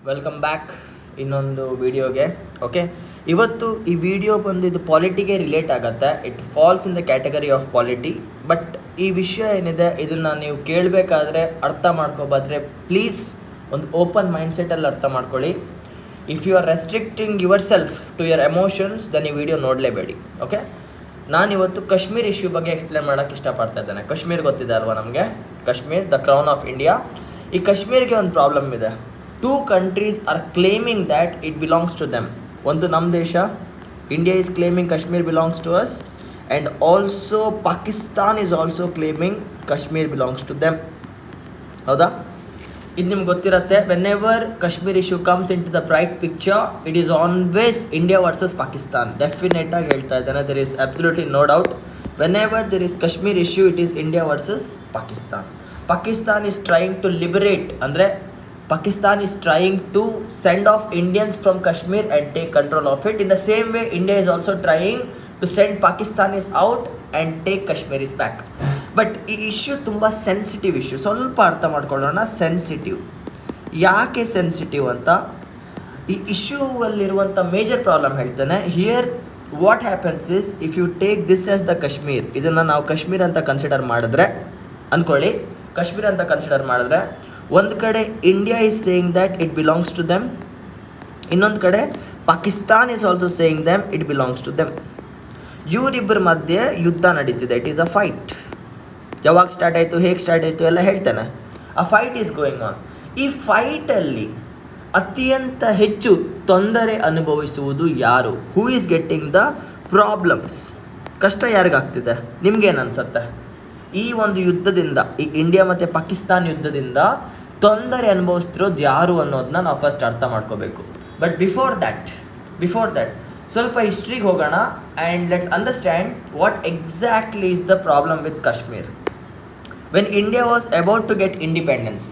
Welcome back ಇನ್ನೊಂದು ವಿಡಿಯೋಗೆ. Okay, ಇವತ್ತು ಈ ವಿಡಿಯೋ ಬಂದು ಇದು ಪಾಲಿಟಿಗೆ ರಿಲೇಟ್ ಆಗುತ್ತೆ. It falls in the category of polity. But ಈ ವಿಷಯ ಏನಿದೆ ಇದನ್ನು ನೀವು ಕೇಳಬೇಕಾದ್ರೆ, ಅರ್ಥ ಮಾಡ್ಕೋಬಾದ್ರೆ ಪ್ಲೀಸ್ ಒಂದು ಓಪನ್ ಮೈಂಡ್ಸೆಟ್ಟಲ್ಲಿ ಅರ್ಥ ಮಾಡ್ಕೊಳ್ಳಿ. If you are restricting yourself to your emotions then ಈ ವಿಡಿಯೋ ನೋಡಲೇಬೇಡಿ. ಓಕೆ, ನಾನಿವತ್ತು ಕಾಶ್ಮೀರ್ ಇಶ್ಯೂ ಬಗ್ಗೆ ಎಕ್ಸ್ಪ್ಲೇನ್ ಮಾಡೋಕ್ಕೆ ಇಷ್ಟಪಡ್ತಾ ಇದ್ದೇನೆ. ಕಾಶ್ಮೀರ್ ಗೊತ್ತಿದೆ ಅಲ್ವಾ ನಮಗೆ? Kashmir the crown of India. ಈ ಕಾಶ್ಮೀರ್ಗೆ ಒಂದು ಪ್ರಾಬ್ಲಮ್ ಇದೆ. 2 countries are claiming that it belongs to them. ಒಂದು ನಮ್ಮ ದೇಶ India is claiming Kashmir belongs to us, and also Pakistan is also claiming Kashmir belongs to them. ಹೌದಾ? ಇದು ನಿಮ್ಗೆ ಗೊತ್ತಿರುತ್ತೆ. Whenever Kashmir issue comes in to the bright picture, it is always India versus Pakistan. ಡೆಫಿನೆಟಾಗಿ ಹೇಳ್ತಾ ಇದ್ದೇನೆ, there is absolutely no doubt. Whenever there is Kashmir issue, it is India versus Pakistan. Pakistan is trying to liberate, ಅಂದರೆ Pakistan is trying to send off Indians from Kashmir and take control of it. In the same way, India is also trying to send Pakistanis out and take Kashmiris back. But ಈ issue ತುಂಬ sensitive issue. ಸ್ವಲ್ಪ ಅರ್ಥ ಮಾಡ್ಕೊಳ್ಳೋಣ. Sensitive ಯಾಕೆ sensitive ಅಂತ, ಈ ಇಶ್ಯೂವಲ್ಲಿರುವಂಥ major problem ಹೇಳ್ತೇನೆ. Here what happens is, if you take this as the Kashmir, ಇದನ್ನು ನಾವು ಕಾಶ್ಮೀರ್ ಅಂತ ಕನ್ಸಿಡರ್ ಮಾಡಿದ್ರೆ ಅಂದ್ಕೊಳ್ಳಿ, ಕಾಶ್ಮೀರ್ ಅಂತ ಕನ್ಸಿಡರ್ ಮಾಡಿದ್ರೆ ಒಂದು ಕಡೆ India is saying that it belongs to them, ಇನ್ನೊಂದು ಕಡೆ Pakistan is also saying them it belongs to them. ಇವರಿಬ್ಬರ ಮಧ್ಯೆ ಯುದ್ಧ ನಡೀತಿದೆ. It is a fight. ಯಾವಾಗ ಸ್ಟಾರ್ಟ್ ಆಯಿತು, ಹೇಗೆ ಸ್ಟಾರ್ಟ್ ಆಯಿತು ಎಲ್ಲ ಹೇಳ್ತಾನೆ. ಆ ಫೈಟ್ ಈಸ್ ಗೋಯಿಂಗ್ ಆನ್. ಈ ಫೈಟಲ್ಲಿ ಅತ್ಯಂತ ಹೆಚ್ಚು ತೊಂದರೆ ಅನುಭವಿಸುವುದು ಯಾರು? Who is getting the problems? ಕಷ್ಟ ಯಾರಿಗಾಗ್ತಿದೆ? ನಿಮ್ಗೇನು ಅನಿಸುತ್ತೆ? ಈ ಒಂದು ಯುದ್ಧದಿಂದ, ಈ ಇಂಡಿಯಾ ಮತ್ತು ಪಾಕಿಸ್ತಾನ್ ಯುದ್ಧದಿಂದ ತೊಂದರೆ ಅನುಭವಿಸ್ತಿರೋದು ಯಾರು ಅನ್ನೋದನ್ನ ನಾವು ಫಸ್ಟ್ ಅರ್ಥ ಮಾಡ್ಕೋಬೇಕು. ಬಟ್ ಬಿಫೋರ್ ದ್ಯಾಟ್ ಸ್ವಲ್ಪ ಹಿಸ್ಟ್ರಿಗೆ ಹೋಗೋಣ and let's understand what exactly is the problem with Kashmir. When India was about to get independence,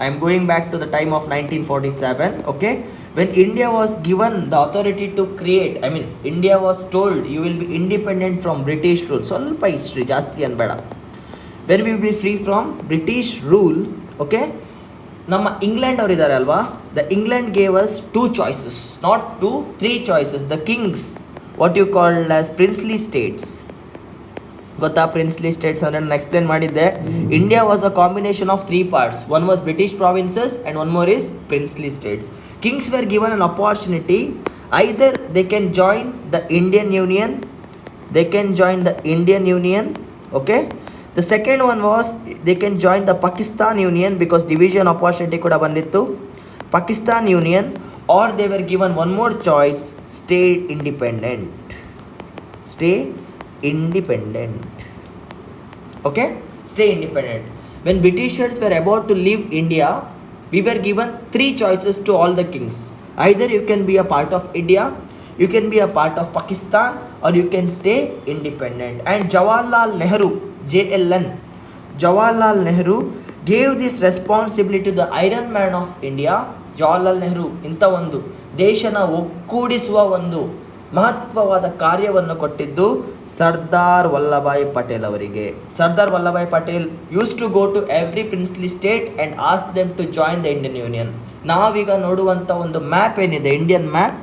I am going back to the time of 1947. Okay, when India was given the authority to create, I mean India was told you will be independent from British rule. ಸ್ವಲ್ಪ history, ಜಾಸ್ತಿ ಅನ್ಬೇಡ. When we will be free from British rule, okay, ನಮ್ಮ England ಅವರು ಇದ್ದಾರೆ ಅಲ್ವಾ, the England gave us 2 choices, not 2, 3 choices. The kings, what you called as princely states. ಗೊತ್ತಾ princely states ಅಂದರೆ? ನಾನು ಎಕ್ಸ್ಪ್ಲೇನ್ ಮಾಡಿದ್ದೆ. India was a combination of 3 parts. One was British provinces and one more is princely states. Kings were given an opportunity, either they can join the Indian union, okay. The second one was they can join the Pakistan Union because division opportunity could have bandittu Pakistan Union, or they were given one more choice, stay independent. Okay, stay independent. When Britishers were about to leave India, we were given 3 choices to all the kings. Either you can be a part of India, you can be a part of Pakistan, or you can stay independent. And Jawaharlal Nehru, JLN, Jawaharlal Nehru gave this responsibility to the Iron Man of India. Jawaharlal Nehru ಇಂಥ ಒಂದು ದೇಶನ ಒಕ್ಕೂಡಿಸುವ ಒಂದು ಮಹತ್ವವಾದ ಕಾರ್ಯವನ್ನು ಕೊಟ್ಟಿದ್ದು ಸರ್ದಾರ್ ವಲ್ಲಭಾಯ್ ಪಟೇಲ್ ಅವರಿಗೆ. Sardar Vallabhbhai Patel used to go to every princely state and ask them to join the Indian union. ನಾವೀಗ ನೋಡುವಂಥ ಒಂದು ಮ್ಯಾಪ್ ಏನಿದೆ, Indian map,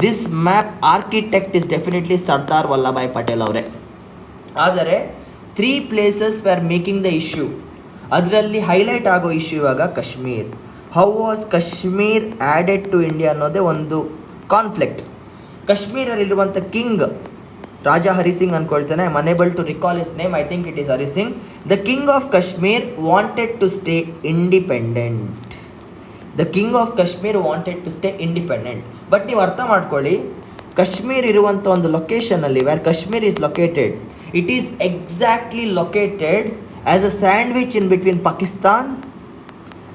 this map architect is definitely Sardar Vallabhbhai Patel ಅವರೇ. ಆದರೆ 3 places were making the issue. ಅದರಲ್ಲಿ ಹೈಲೈಟ್ ಆಗೋ ಇಶ್ಯೂ ಇವಾಗ Kashmir. How was Kashmir added to India ಅನ್ನೋದೇ ಒಂದು ಕಾನ್ಫ್ಲಿಕ್ಟ್. ಕಾಶ್ಮೀರಲ್ಲಿರುವಂಥ ಕಿಂಗ್ ರಾಜ ಹರಿಸಿಂಗ್ ಅಂದ್ಕೊಳ್ತೇನೆ, I am unable to recall his name, I think it is Hari Singh. The king of Kashmir wanted to stay independent. But ನೀವು ಅರ್ಥ ಮಾಡ್ಕೊಳ್ಳಿ, ಕಾಶ್ಮೀರ್ ಇರುವಂಥ ಒಂದು ಲೊಕೇಶನಲ್ಲಿ, where Kashmir is located, it is exactly located as a sandwich in between Pakistan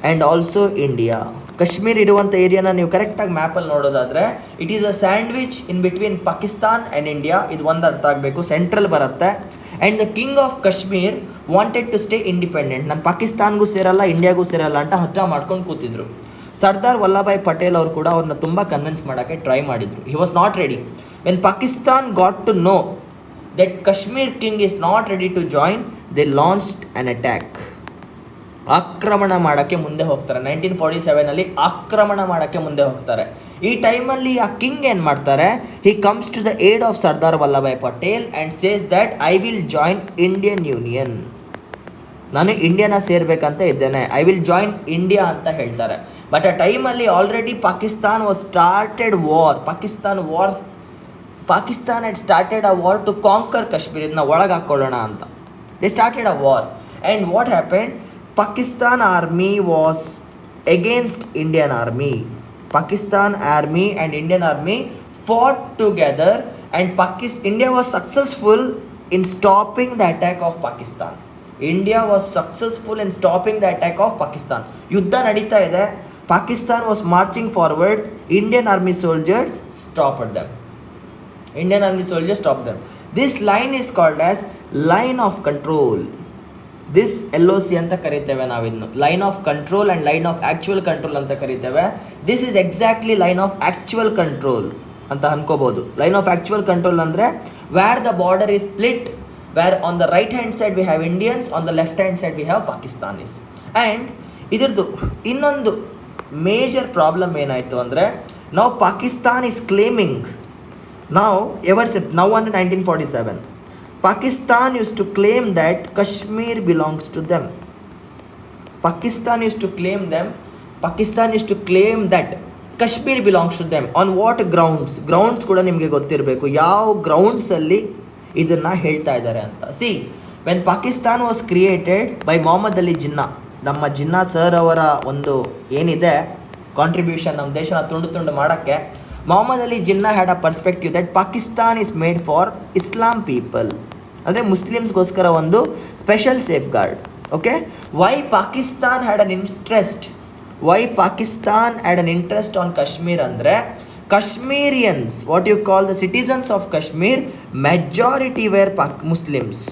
and also India. Kashmir ಇರುವಂಥ ಏರಿಯಾನ ನೀವು ಕರೆಕ್ಟಾಗಿ ಮ್ಯಾಪಲ್ಲಿ ನೋಡೋದಾದರೆ, it is a sandwich in between Pakistan and India. ಇದು ಒಂದು ಅರ್ಥ ಆಗಬೇಕು, ಸೆಂಟ್ರಲ್ ಬರುತ್ತೆ. And the king of Kashmir wanted to stay independent. ನಾನು ಪಾಕಿಸ್ತಾನ್ಗೂ ಸೇರಲ್ಲ, ಇಂಡಿಯಾಗೂ ಸೇರಲ್ಲ ಅಂತ ಹಠ ಮಾಡ್ಕೊಂಡು ಕೂತಿದ್ರು. ಸರ್ದಾರ್ ವಲ್ಲಭಾಯ್ ಪಟೇಲ್ ಅವರು ಕೂಡ ಅವ್ರನ್ನ ತುಂಬ ಕನ್ವಿನ್ಸ್ ಮಾಡೋಕ್ಕೆ ಟ್ರೈ ಮಾಡಿದರು. He was not ready. When Pakistan got to know that Kashmir king is not ready to join, they launched an attack. ಆಕ್ರಮಣ ಮಾಡೋಕ್ಕೆ ಮುಂದೆ ಹೋಗ್ತಾರೆ. 1947 ಆಕ್ರಮಣ ಮಾಡೋಕ್ಕೆ ಮುಂದೆ ಹೋಗ್ತಾರೆ. ಈ ಟೈಮಲ್ಲಿ ಆ ಕಿಂಗ್ ಏನು ಮಾಡ್ತಾರೆ, he comes to the aid of Sardar Vallabhbhai Patel and says that I will join Indian union. ನಾನು ಇಂಡಿಯಾನ ಸೇರಬೇಕಂತ ಇದ್ದೇನೆ, ಐ ವಿಲ್ ಜಾಯಿನ್ ಇಂಡಿಯಾ ಅಂತ ಹೇಳ್ತಾರೆ. ಬಟ್ ಆ ಟೈಮಲ್ಲಿ already Pakistan was started war. Pakistan had started a war to conquer Kashmir. ಇದನ್ನ ಒಳಗೆ ಹಾಕ್ಕೊಳ್ಳೋಣ ಅಂತ they started a war. And what happened, Pakistan army was against Indian army. Pakistan army and Indian army fought together and India was successful in stopping the attack of Pakistan. India was successful in stopping the attack of Pakistan. ಯುದ್ಧ ನಡೀತಾ ಇದೆ, Pakistan was marching forward, Indian army soldiers stopped them. Indian army soldiers stopped them. This line is called as line of control. This LOC ಅಂತ ಕರಿತೇವೆ ನಾವಿನ್ನು, line of control and line of actual control ಅಂತ ಕರಿತೇವೆ. This is exactly line of actual control ಅಂತ ಅನ್ಕೋಬೋದು. Line of actual control ಅಂದರೆ where the border is split, where on the right hand side we have Indians, on the left hand side we have Pakistanis. And ಇದ್ರದ್ದು ಇನ್ನೊಂದು major problem ಏನಾಯಿತು ಅಂದರೆ, ನಾವು Pakistan is claiming ನಾವು now under 1947 Pakistan used to claim that Kashmir belongs to them. Pakistan used to claim that Kashmir belongs to them. On what grounds? Grounds ಕೂಡ ನಿಮಗೆ ಗೊತ್ತಿರಬೇಕು, ಯಾವ ಗ್ರೌಂಡ್ಸಲ್ಲಿ ಇದನ್ನು ಹೇಳ್ತಾ ಇದ್ದಾರೆ ಅಂತ. See, when Pakistan was created by Mohammad Ali Jinnah, ನಮ್ಮ ಜಿನ್ನಾ ಸರ್ ಅವರ ಒಂದು ಏನಿದೆ ಕಾಂಟ್ರಿಬ್ಯೂಷನ್ ನಮ್ಮ ದೇಶನ ತುಂಡು ಮಾಡೋಕ್ಕೆ, Mohammad Ali Jinnah had a perspective that Pakistan is made for Islam people, ಅಂದರೆ ಮುಸ್ಲಿಮ್ಸ್ಗೋಸ್ಕರ ಒಂದು special safeguard. Okay, why Pakistan had an interest on Kashmir ಅಂದರೆ, Kashmirians, what you call the citizens of Kashmir, majority were Muslims,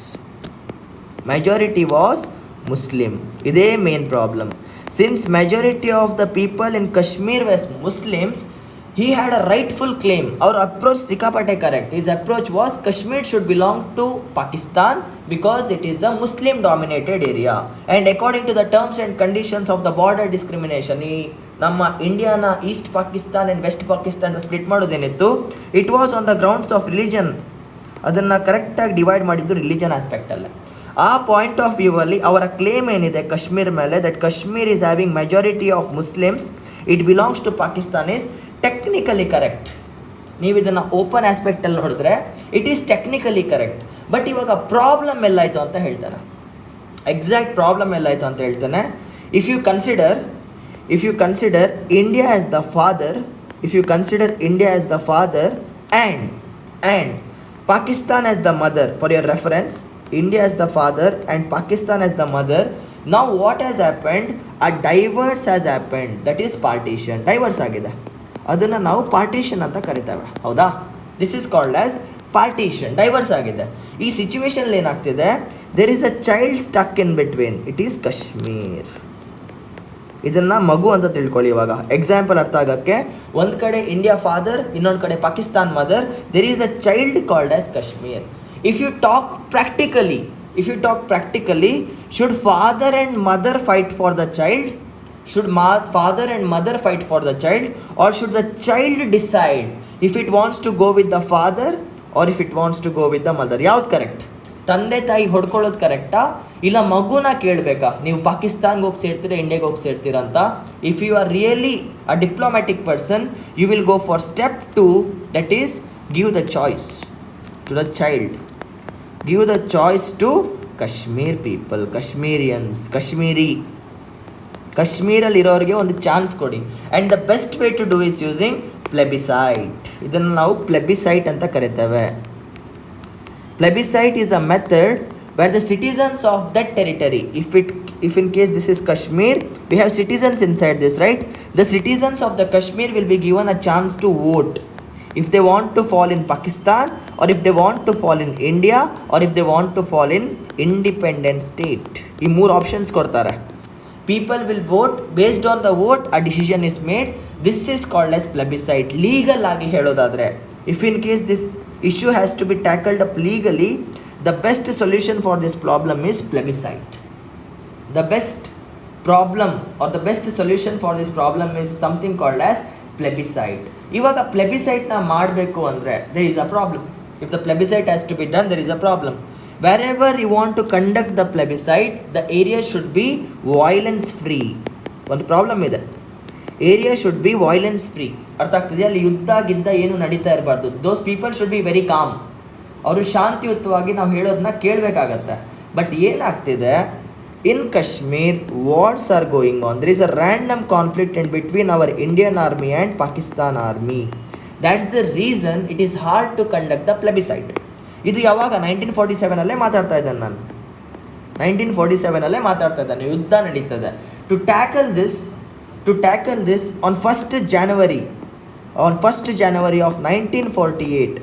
majority was Muslim. ಇದೇ main problem. Since majority of the people in Kashmir was Muslims, he had a rightful claim. Our approach sikapate correct. His approach was Kashmir should belong to Pakistan because it is a Muslim dominated area, and according to the terms and conditions of the border discrimination, ನಮ್ಮ ಇಂಡಿಯಾನ east Pakistan and west Pakistan split ಮಾಡೋದೇನಿತ್ತು, it was on the grounds of religion. ಅದನ್ನು ಕರೆಕ್ಟಾಗಿ divide ಮಾಡಿದ್ದು religion ಆಸ್ಪೆಕ್ಟಲ್ಲೇ. ಆ point of view ಅಲ್ಲಿ ಅವರ claim ಏನಿದೆ ಕಾಶ್ಮೀರ್ ಮೇಲೆ, that Kashmir is having majority of Muslims, it belongs to Pakistan, is technically correct. ನೀವು ಇದನ್ನು ಓಪನ್ ಆಸ್ಪೆಕ್ಟಲ್ಲಿ ನೋಡಿದ್ರೆ it is technically correct. But ಇವಾಗ ಪ್ರಾಬ್ಲಮ್ ಎಲ್ಲಾಯಿತು ಅಂತ ಹೇಳ್ತಾನೆ, ಎಕ್ಸಾಕ್ಟ್ ಪ್ರಾಬ್ಲಮ್ ಎಲ್ಲಾಯಿತು ಅಂತ ಹೇಳ್ತಾನೆ. If you consider India as the father, and Pakistan as the mother, for your reference, India as the father and Pakistan as the mother. Now what has happened? A divorce has happened, that is partition. Divorce ಆಗಿದೆ, ಅದನ್ನು ನಾವು partition ಅಂತ ಕರಿತೇವೆ, ಹೌದಾ? This is called as partition. Divorce ಆಗಿದೆ. ಈ ಸಿಚುವೇಶನಲ್ಲಿ ಏನಾಗ್ತಿದೆ, there is a child stuck in between, it is Kashmir. ಇದನ್ನು ಮಗು ಅಂತ ತಿಳ್ಕೊಳ್ಳಿ. ಇವಾಗ ಎಕ್ಸಾಂಪಲ್ ಅರ್ಥ ಆಗೋಕ್ಕೆ, ಒಂದು ಕಡೆ ಇಂಡಿಯಾ ಫಾದರ್, ಇನ್ನೊಂದು ಕಡೆ Pakistan mother, there is a child called as Kashmir. If you talk practically, should father and mother fight for the child? Should father and mother fight for the child, or should the child decide if it wants to go with the father or if it wants to go with the mother? ಯಾವ್ದು correct? ತಂದೆ ತಾಯಿ ಹೊಡ್ಕೊಳ್ಳೋದು ಕರೆಕ್ಟಾ, ಇಲ್ಲ ಮಗುನ ಕೇಳಬೇಕಾ ನೀವು ಪಾಕಿಸ್ತಾನ್ಗೆ ಹೋಗಿ ಸೇರ್ತೀರಾ ಇಂಡಿಯಾಗೆ ಹೋಗಿ ಸೇರ್ತೀರಾ ಅಂತ? If you are really a diplomatic person, you will go for step 2, that is give the choice to the child. Give the choice to Kashmir people, Kashmirians, ಕಾಶ್ಮೀರಲ್ಲಿ ಇರೋರಿಗೆ ಒಂದು ಚಾನ್ಸ್ ಕೊಡಿ. And the best way to do is using plebiscite. ಇದನ್ನು ನಾವು plebiscite ಅಂತ ಕರಿತೇವೆ. Plebiscite is a method where the citizens of that territory, if in case this is Kashmir, we have citizens inside this, right? The citizens of the Kashmir will be given a chance to vote if they want to fall in Pakistan, or if they want to fall in India, or if they want to fall in independent state. ಈ 3 options ಕೊಡ್ತಾರೆ. People will vote, based on the vote a decision is made. This is called as plebiscite. Legal ಆಗಿ ಹೇಳೋದಾದರೆ, if in case this issue has to be tackled up legally, the best solution for this problem is plebiscite. The best problem or the best solution for this problem is something called as plebiscite. ಇವಾಗ ಪ್ಲೆಬಿಸೈಟ್ನ ಮಾಡಬೇಕು ಅಂದರೆ there is a problem. If the plebiscite has to be done, there is a problem. Wherever you want to conduct the plebiscite, the area should be violence free. ಒಂದು problem ಇದೆ, area should be violence free. ಅರ್ಥ ಆಗ್ತಿದೆ? ಅಲ್ಲಿ ಯುದ್ಧ ಗಿದ್ದ ಏನು ನಡೀತಾ ಇರಬಾರ್ದು. Those people should be very calm. ಅವರು ಶಾಂತಿಯುತವಾಗಿ ನಾವು ಹೇಳೋದನ್ನ ಕೇಳಬೇಕಾಗತ್ತೆ. ಬಟ್ ಏನಾಗ್ತಿದೆ, in Kashmir wars are going on. There is a random conflict in between our Indian army and Pakistan army. That's the reason it is hard to conduct the plebiscite. ಇದು ಯಾವಾಗ 1947 ಮಾತಾಡ್ತಾ ಇದ್ದಾನೆ ನಾನು, 1947 ಮಾತಾಡ್ತಾ ಇದ್ದಾನೆ. ಯುದ್ಧ ನಡೀತದೆ. To tackle this on 1st January of 1948,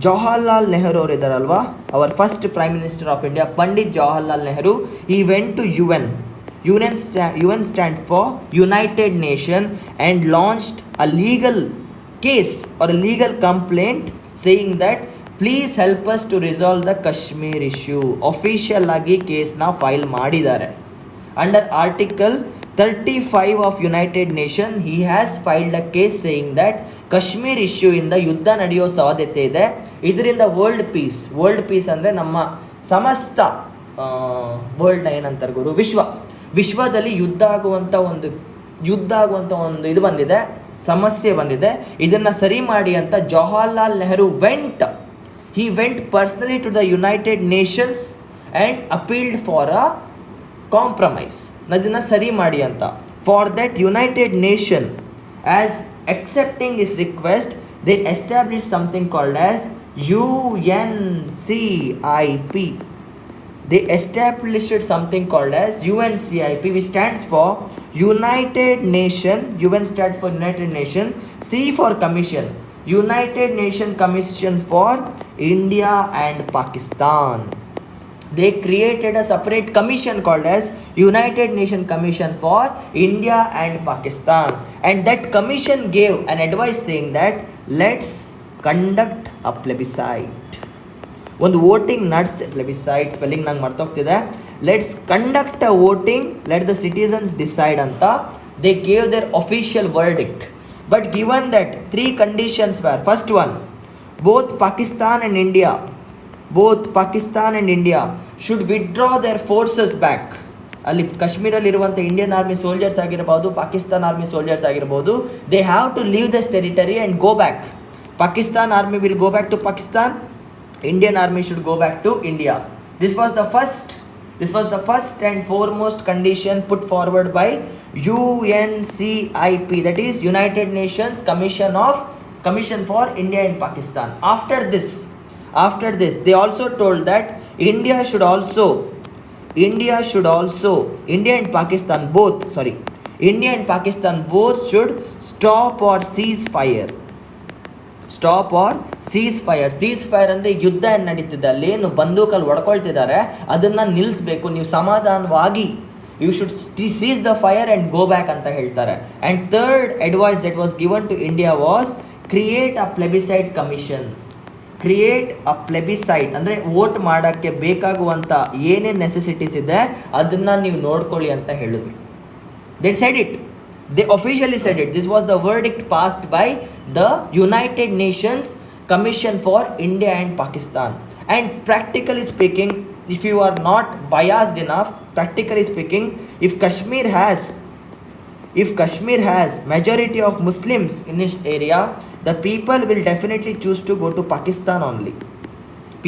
Jawaharlal Nehru ಅವರು ಇದ್ದಾರಲ್ವಾ, our first prime minister of India, Pandit Jawaharlal Nehru, he went to UN stands for United Nation and launched a legal case or a legal complaint saying that please help us to resolve the Kashmir issue. Official ಆಗಿ ಕೇಸ್ನ file ಮಾಡಿದ್ದಾರೆ. Under article 35 of United Nation, he has filed a case saying that Kashmir issue ಇಂದ ಯುದ್ಧ ನಡೆಯೋ ಸಾಧ್ಯತೆ ಇದೆ. ಇದರಿಂದ world piece ಅಂದರೆ ನಮ್ಮ ಸಮಸ್ತ ವರ್ಲ್ಡ್ನ ಏನಂತಾರೆ ಗುರು, ವಿಶ್ವದಲ್ಲಿ ಯುದ್ಧ ಆಗುವಂಥ ಒಂದು ಇದು ಬಂದಿದೆ, ಸಮಸ್ಯೆ ಬಂದಿದೆ. ಇದನ್ನು ಸರಿ ಮಾಡಿ ಅಂತ Jawaharlal Nehru he went personally to the United Nations and appealed for a compromise. ಅದನ್ನು ಸರಿ ಮಾಡಿ ಅಂತ. For that United Nation, as accepting his request, they established something called as UNCIP. They established something called as UNCIP, which stands for United Nation. UN stands for United Nation. C for Commission, United Nation Commission for India and Pakistan. They created a separate commission called as United Nation Commission for India and Pakistan, and that commission gave an advice saying that let's conduct a plebiscite. ಒಂದು voting ನಡೆಸಿ, plebiscite spelling ನಂಗೆ ಮರ್ತೋಗ್ತಿದೆ. Let's conduct a voting, let the citizens decide ಅಂತ they gave their official verdict. But given that 3 conditions were, first one, both Pakistan and India should withdraw their forces back. ಅಲ್ಲಿ ಕಾಶ್ಮೀರಲ್ಲಿರುವಂಥ Indian army soldiers ಆಗಿರ್ಬೋದು, Pakistan army soldiers ಆಗಿರ್ಬೋದು, they have to leave this territory and go back. Pakistan army will go back to Pakistan, Indian army should go back to India. This was the first and foremost condition put forward by UNCIP, that is United Nations Commission for India and Pakistan. After this they also told that India and Pakistan both should stop or cease fire. Seize fire ಅಂದರೆ ಯುದ್ಧ ಏನು ನಡೀತಿದೆ, ಅಲ್ಲೇನು ಬಂದೂಕಲ್ಲಿ ಹೊಡ್ಕೊಳ್ತಿದ್ದಾರೆ ಅದನ್ನು ನಿಲ್ಲಿಸಬೇಕು, ನೀವು ಸಮಾಧಾನವಾಗಿ, you should cease the fire and go back ಅಂತ ಹೇಳ್ತಾರೆ. And third advice that was given to India was create a plebiscite commission. ಅಂದರೆ ವೋಟ್ ಮಾಡೋಕ್ಕೆ ಬೇಕಾಗುವಂಥ ಏನೇನು ನೆಸೆಸಿಟೀಸ್ ಇದೆ ಅದನ್ನು ನೀವು ನೋಡ್ಕೊಳ್ಳಿ ಅಂತ ಹೇಳಿದ್ರು. They said it. They officially said it. This was the verdict passed by the United Nations Commission for India and Pakistan. And practically speaking, if you are not biased enough, practically speaking, if Kashmir has majority of Muslims in its area, the people will definitely choose to go to Pakistan only.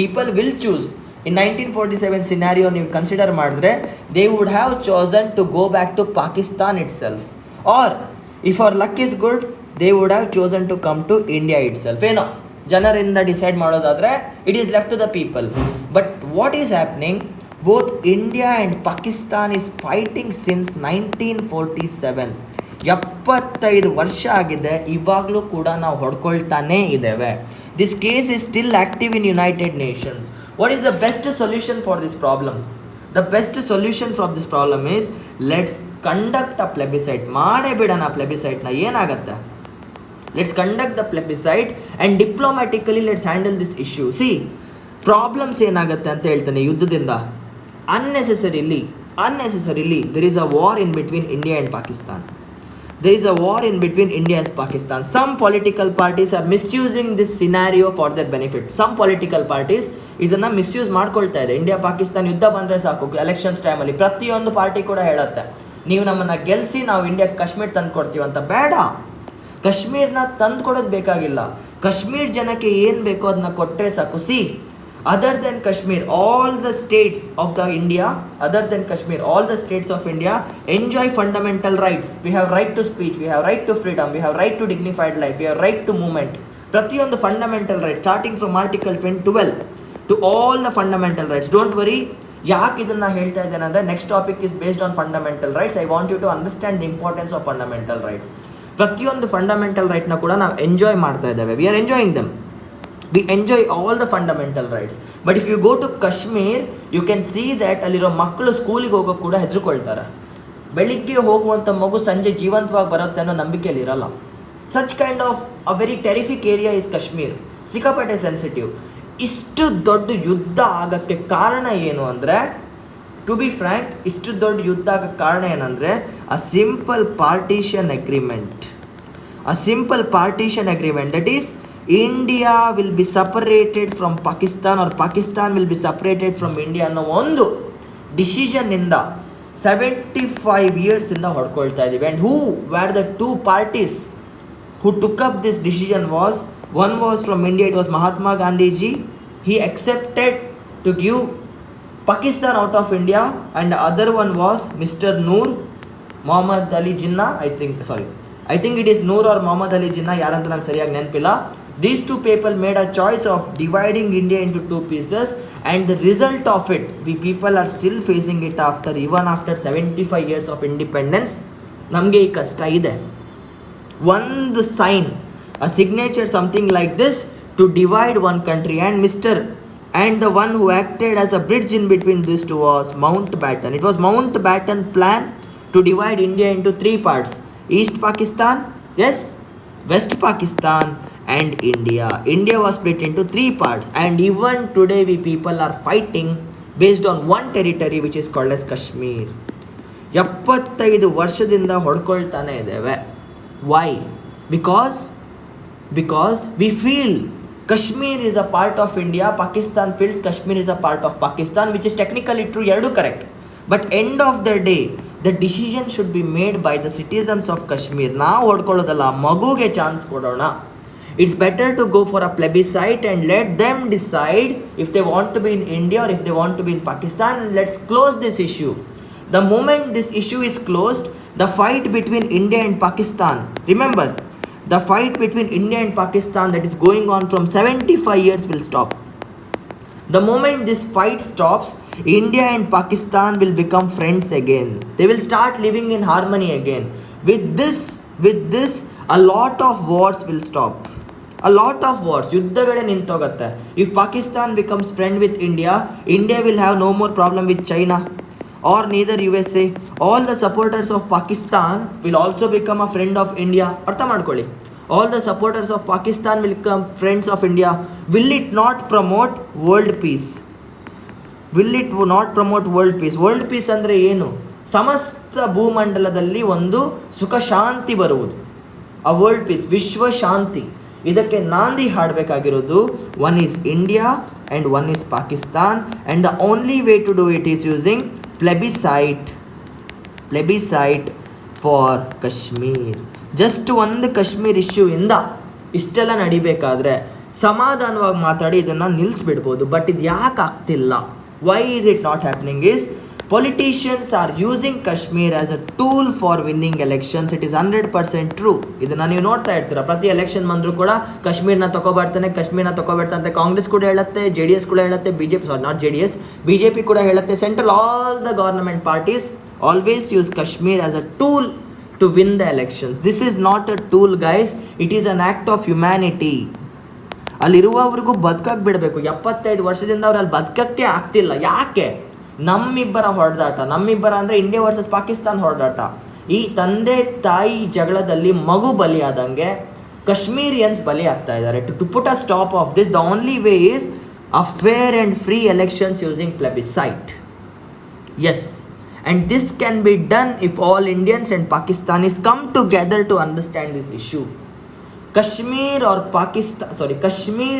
People will choose. In 1947 scenario, you consider madre, they would have chosen to go back to Pakistan itself. Or if our luck is good, they would have chosen to come to India itself. ಏನೋ ಜನರಿಂದ decide ಮಾಡೋದಾದರೆ it is left to the people. But what is happening, both India and Pakistan is fighting since 1947. 75 ವರ್ಷ ಆಗಿದೆ, ಇವಾಗಲೂ ಕೂಡ ನಾವು ಹೊಡ್ಕೊಳ್ತಾನೇ ಇದ್ದೇವೆ. This case is still active in United Nations. What is the best solution for this problem? The best solution for this problem is let's conduct a plebiscite. ಮಾಡೇ ಬಿಡೋಣ ಪ್ಲೆಬಿಸೈಟ್ನ, ಏನಾಗುತ್ತೆ? Let's conduct the plebiscite and diplomatically let's handle this issue. See problems ಏನಾಗುತ್ತೆ ಅಂತ ಹೇಳ್ತಾನೆ ಯುದ್ಧದಿಂದ, unnecessarily there is a war in between India and Pakistan. There is a war in between India and Pakistan. Some political parties are misusing this scenario for their benefit. Some political parties ಇದನ್ನು misuse ಮಾಡ್ಕೊಳ್ತಾ ಇದೆ. India Pakistan ಯುದ್ಧ ಬಂದರೆ ಸಾಕು elections ಟೈಮಲ್ಲಿ ಪ್ರತಿಯೊಂದು party ಕೂಡ ಹೇಳುತ್ತೆ, ನೀವು ನಮ್ಮನ್ನು ಗೆಲ್ಲಿಸಿ ನಾವು ಇಂಡಿಯಾಕ್ಕೆ ಕಾಶ್ಮೀರ್ ತಂದು ಕೊಡ್ತೀವಿ ಅಂತ. ಬೇಡ, ಕಾಶ್ಮೀರ್ನ ತಂದು ಕೊಡೋದು ಬೇಕಾಗಿಲ್ಲ. ಕಾಶ್ಮೀರ್ ಜನಕ್ಕೆ ಏನು ಬೇಕೋ ಅದನ್ನ ಕೊಟ್ಟರೆ ಸಾಕು. C, other than Kashmir, all the states of the India, other than Kashmir, all the states of India enjoy fundamental rights. We have right to speech, we have right to freedom, we have right to dignified life, we have right to movement. ಪ್ರತಿಯೊಂದು fundamental rights starting from article 12 to all the fundamental rights. Don't worry, ಯಾಕೆ ಇದನ್ನು ಹೇಳ್ತಾ ಇದ್ದೇನೆ ಅಂದರೆ next topic is based on fundamental rights. I want you to understand the importance of fundamental rights. ಪ್ರತಿಯೊಂದು fundamental ರೈಟ್ನ ಕೂಡ ನಾವು ಎಂಜಾಯ್ ಮಾಡ್ತಾ ಇದ್ದೇವೆ. We are enjoying them. We enjoy all the fundamental rights. But if you go to Kashmir, you can see that ಅಲ್ಲಿರೋ ಮಕ್ಕಳು ಸ್ಕೂಲಿಗೆ ಹೋಗೋಕೆ ಕೂಡ ಹೆದರ್ಕೊಳ್ತಾರೆ. ಬೆಳಿಗ್ಗೆ ಹೋಗುವಂಥ ಮಗು ಸಂಜೆ ಜೀವಂತವಾಗಿ ಬರುತ್ತೆ ಅನ್ನೋ ನಂಬಿಕೆಯಲ್ಲಿ ಇರಲ್ಲ. Such kind of a very terrific area is Kashmir. ಸಿಕ್ಕಾಪಟ್ಟೆ ಸೆನ್ಸಿಟಿವ್. ಇಷ್ಟು ದೊಡ್ಡ ಯುದ್ಧ ಆಗೋಕ್ಕೆ ಕಾರಣ ಏನು ಅಂದರೆ, ಟು ಬಿ ಫ್ರ್ಯಾಂಕ್, ಇಷ್ಟು ದೊಡ್ಡ ಯುದ್ಧ ಆಗೋಕ್ಕೆ ಕಾರಣ ಏನಂದರೆ a simple partition agreement. A simple partition agreement, that is India will be separated from Pakistan or Pakistan will be separated from India ಅನ್ನೋ ಒಂದು ಡಿಸಿಷನ್ನಿಂದ 75 ಇಯರ್ಸಿಂದ ಹೊಡ್ಕೊಳ್ತಾ ಇದ್ದೀವಿ. And who were the two parties who took up this decision was, one was from India, it was Mahatma Gandhi ji. He accepted to give Pakistan out of India, and the other one was Mr. Noor Muhammad Ali Jinnah. I think it is Noor or Muhammad Ali Jinnah, ಯಾರಂತ ನಂಗೆ ಸರಿಯಾಗಿ ನೆನಪಿಲ್ಲ. These two people made a choice of dividing India into two pieces, and the result of it, we people are still facing it even after 75 years of independence. ನಮಗೆ ಈ ಕಷ್ಟ ಇದೆ. ಒಂದು sign, a signature, something like this to divide one country, and the one who acted as a bridge in between these two was Mountbatten. It was Mountbatten plan to divide India into three parts: East Pakistan, yes, West Pakistan, and India. India was split into three parts, and even today we people are fighting based on one territory which is called as Kashmir. 75 ವರ್ಷದಿಂದ ಹೊಡ್ಕೊಳ್ತಾನೆ ಇದ್ದೇವೆ. Why? Because we feel Kashmir is a part of India, Pakistan feels Kashmir is a part of Pakistan, which is technically true, ಎರಡು correct. But end of the day, the decision should be made by the citizens of Kashmir. ನಾವು ಹೊಡ್ಕೊಳ್ಳೋದಲ್ಲ, ಮಗುಗೆ chance ಕೊಡೋಣ. It's better to go for a plebiscite and let them decide if they want to be in India or if they want to be in Pakistan. Let's close this issue. The moment this issue is closed, the fight between India and Pakistan, remember, the fight between India and Pakistan that is going on from 75 years will stop. The moment this fight stops, India and Pakistan will become friends again. They will start living in harmony again. With this, a lot of wars will stop. A lot of wars, ಯುದ್ಧಗಳೇ ನಿಂತೋಗುತ್ತೆ. If Pakistan becomes friend with India, India will have no more problem with China or neither USA. All the supporters of Pakistan will also become a friend of India. ಅರ್ಥ ಮಾಡ್ಕೊಳ್ಳಿ. All the supporters of Pakistan will become friends of India. Will it not promote world peace? Will it not promote world peace? World peace ಅಂದರೆ ಏನು? ಸಮಸ್ತ ಭೂಮಂಡಲದಲ್ಲಿ ಒಂದು ಸುಖ ಶಾಂತಿ ಬರುವುದು. A world peace, ವಿಶ್ವ ಶಾಂತಿ. ಇದಕ್ಕೆ ನಾಂದಿ ಹಾಡಬೇಕಾಗಿರೋದು one is India and one is Pakistan, and the only way to do it is using plebiscite for Kashmir. Just ಒಂದು ಕಾಶ್ಮೀರ್ ಇಶ್ಯೂಯಿಂದ ಇಷ್ಟೆಲ್ಲ ನಡಿಬೇಕಾದ್ರೆ ಸಮಾಧಾನವಾಗಿ ಮಾತಾಡಿ ಇದನ್ನು ನಿಲ್ಲಿಸ್ಬಿಡ್ಬೋದು. ಬಟ್ ಇದು ಯಾಕೆ ಆಗ್ತಿಲ್ಲ? Why is it not happening is politicians are using Kashmir as a tool for winning elections. It is 100% true. ಇದನ್ನು ನೀವು ನೋಡ್ತಾ ಇರ್ತೀರ. ಪ್ರತಿ ಎಲೆಕ್ಷನ್ ಬಂದರೂ ಕೂಡ ಕಾಶ್ಮೀರ್ನ ತಗೊಬರ್ತಾನೆ ಅಂತ ಕಾಂಗ್ರೆಸ್ ಕೂಡ ಹೇಳುತ್ತೆ, JDS ಕೂಡ ಹೇಳುತ್ತೆ, BJP ಕೂಡ ಹೇಳುತ್ತೆ. Central all the government parties always use Kashmir as a tool to win the elections. This is not a tool guys, it is an act of humanity. ಅಲ್ಲಿರುವವ್ರಿಗೂ ಬದುಕಕ್ಕೆ ಬಿಡಬೇಕು. 75 ವರ್ಷದಿಂದ ಅವ್ರು ಅಲ್ಲಿ ಬದುಕಕ್ಕೆ ಆಗ್ತಿಲ್ಲ. ಯಾಕೆ? ನಮ್ಮಿಬ್ಬರ ಹೊಡೆದಾಟ, ನಮ್ಮಿಬ್ಬರ ಅಂದರೆ ಇಂಡಿಯಾ ವರ್ಸಸ್ ಪಾಕಿಸ್ತಾನ್ ಹೊಡೆದಾಟ. ಈ ತಂದೆ ತಾಯಿ ಜಗಳದಲ್ಲಿ ಮಗು ಬಲಿಯಾದಂಗೆ ಕಾಶ್ಮೀರಿಯನ್ಸ್ ಬಲಿ ಆಗ್ತಾ ಇದ್ದಾರೆ. To put a stop of this, the only way is a fair and free elections using plebiscite. Yes, And this can be done if all Indians and Pakistanis come together to understand this issue. Kashmir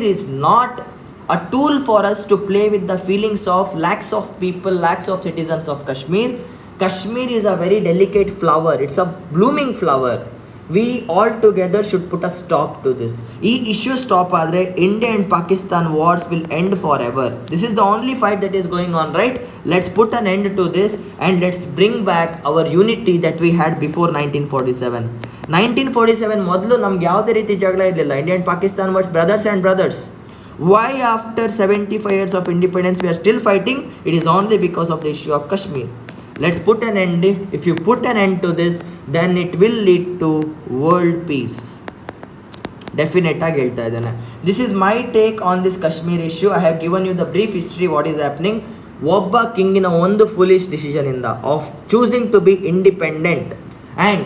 is not a tool for us to play with the feelings of lakhs of people, lakhs of citizens of Kashmir. Kashmir is a very delicate flower. It's a blooming flower. We all together should put a stop to this. ಈ issue stop ಆದರೆ India and Pakistan wars will end forever. This is the only fight that is going on, right? Let's put an end to this and let's bring back our unity that we had before 1947. 1947 ಮೊದಲು ನಮ್ಗೆ ಯಾವುದೇ ರೀತಿ ಜಗಳ ಇರಲಿಲ್ಲ. India and Pakistan was brothers and brothers. Why after 75 years of independence we are still fighting? It is only because of the issue of Kashmir. Let's put an end. If you put an end to this, then it will lead to world peace. Definite ಆಗಿ ಹೇಳ್ತಾ ಇದ್ದೇನೆ. This is my take on this Kashmir issue. I have given you the brief history what is happening. ಒಬ್ಬ ಕಿಂಗಿನ ಒಂದು foolish decision ಇಂದ of choosing to be independent and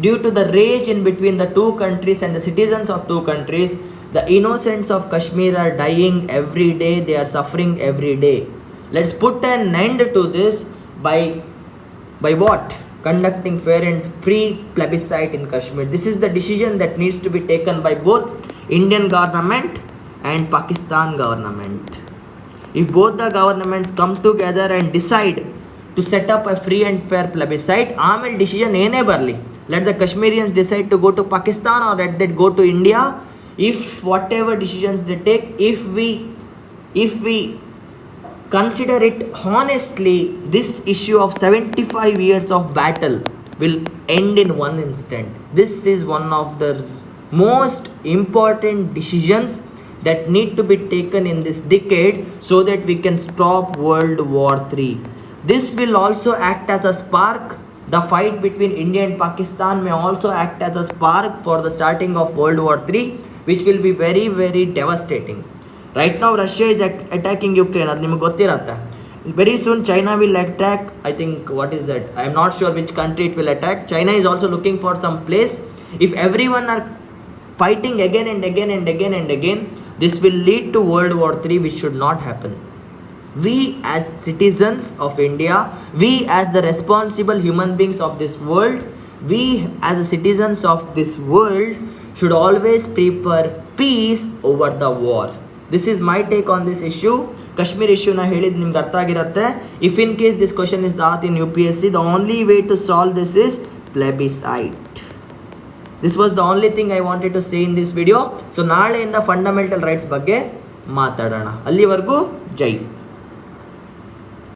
due to the rage in between the two countries and the citizens of two countries, the innocents of Kashmir are dying every day. They are suffering every day. Let's put an end to this by what? Conducting fair and free plebiscite in Kashmir. This is the decision that needs to be taken by both Indian government and Pakistan government. If both the governments come together and decide to set up a free and fair plebiscite, ಆಮೇಲೆ decision ಏನೇ ಬರಲಿ, let the Kashmirians decide to go to Pakistan or let them go to India. If whatever decisions they take, if we consider it honestly, this issue of 75 years of battle will end in one instant. This is one of the most important decisions that need to be taken in this decade so that we can stop World War III. This will also act as a spark. The fight between India and Pakistan may also act as a spark for the starting of World War III, which will be very, very devastating. Right now Russia is attacking Ukraine, ಅದು ನಿಮಗೆ ಗೊತ್ತಿರತ್ತೆ. Very soon China will attack, I think, what is that? I am not sure which country it will attack. China is also looking for some place. If everyone are fighting again and again and again and again, this will lead to World War III, which should not happen. We as citizens of India, we as the responsible human beings of this world, we as the citizens of this world should always prefer peace over the war. This is my take on this issue. Kashmir issue na ಹೇಳಿದ್ ನಿಮ್ಗೆ ಅರ್ಥ ಆಗಿರುತ್ತೆ. If in case this question is asked in UPSC, the only way to solve this is plebiscite. This was the only thing I wanted to say in this video. So ನಾಳೆಯಿಂದ fundamental rights ಬಗ್ಗೆ ಮಾತಾಡೋಣ. ಅಲ್ಲಿವರೆಗೂ ಜೈ.